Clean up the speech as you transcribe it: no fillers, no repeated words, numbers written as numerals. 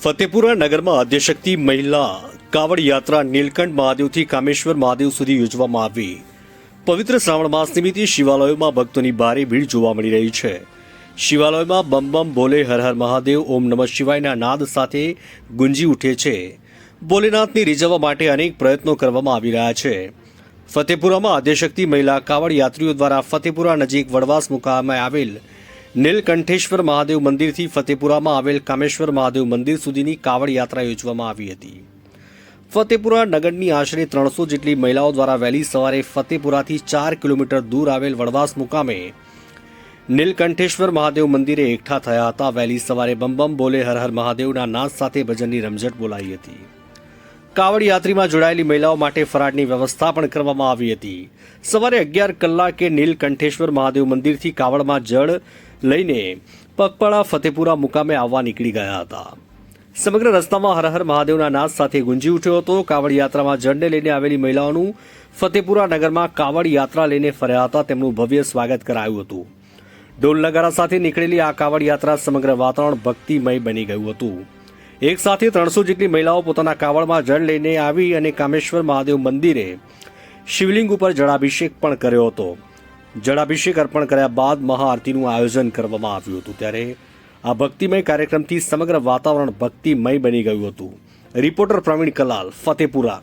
ફતેપુરા નગરમાં આદ્યશક્તિ મહિલા કાવડ યાત્રા નીલકંઠ મહાદેવથી કામેશ્વર મહાદેવ સુધી યોજવામાં આવી। પવિત્ર શ્રાવણ માસ નિમિત્તે શિવાલયોમાં ભક્તોની ભારે ભીડ જોવા મળી રહી છે। શિવાલયોમાં બમ બમ બોલે હર હર મહાદેવ ઓમ નમઃ શિવાયના નાદ સાથે ગુંજી ઉઠે છે। ભોલેનાથને રીઝવવા માટે અનેક પ્રયત્નો કરવામાં આવી રહ્યા છે। ફતેપુરામાં આદ્યશક્તિ મહિલા કાવડ યાત્રીઓ દ્વારા ફતેપુરા નજીક વડવાસ મુકામે આવેલ નીલકંઠેશ્વર મહાદેવ મંદિરથી ફતેપુરામાં આવેલ કામેશ્વર મહાદેવ મંદિર સુધીની કાવડ યાત્રા યોજવામાં આવી હતી। ફતેપુરા નગરની આશરે 300 જેટલી મહિલાઓ દ્વારા વહેલી સવારે ફતેપુરાથી 4 કિલોમીટર દૂર આવેલ વડવાસ મુકામે નીલકંઠેશ્વર મહાદેવ મંદિરે એકઠા થયા હતા। વહેલી સવારે બમ બમ બોલે હર હર મહાદેવના નાદ સાથે ભજનની રમઝટ બોલાઈ હતી। કાવડ યાત્રીમાં જોડાયેલી મહિલાઓ માટે ફરાળની વ્યવસ્થા પણ કરવામાં આવી હતી। સવારે 11 કલાકે નીલકંઠેશ્વર મહાદેવ મંદિરથી કાવડમાં જળ લઈને પગપાળા ફતેપુરા મુકામે આવવા નીકળી ગયા હતા। સમગ્ર રસ્તામાં હર હર મહાદેવના નાદ સાથે ગુંજી ઉઠ્યો હતો। કાવડ યાત્રામાં જળને લઈને આવેલી મહિલાઓનું ફતેપુરા નગરમાં કાવડ યાત્રા લઈને ફર્યા હતા। તેમનું ભવ્ય સ્વાગત કરાયું હતું। ઢોલ નગારા સાથે નીકળેલી આ કાવડ યાત્રા સમગ્ર વાતાવરણ ભક્તિમય બની ગયું હતું। એક સાથે 300 જેટલી મહિલાઓ પોતાના કાવડમાં જળ લઈને આવી અને કામેશ્વર મહાદેવ મંદિરે શિવલિંગ ઉપર જળાભિષેક પણ કર્યો હતો। જળાભિષેક અર્પણ કર્યા બાદ મહાઆરતીનું આયોજન કરવામાં આવ્યું હતું। ત્યારે આ ભક્તિમય કાર્યક્રમથી સમગ્ર વાતાવરણ ભક્તિમય બની ગયું હતું। રિપોર્ટર પ્રવીણ કલાલ, ફતેપુરા।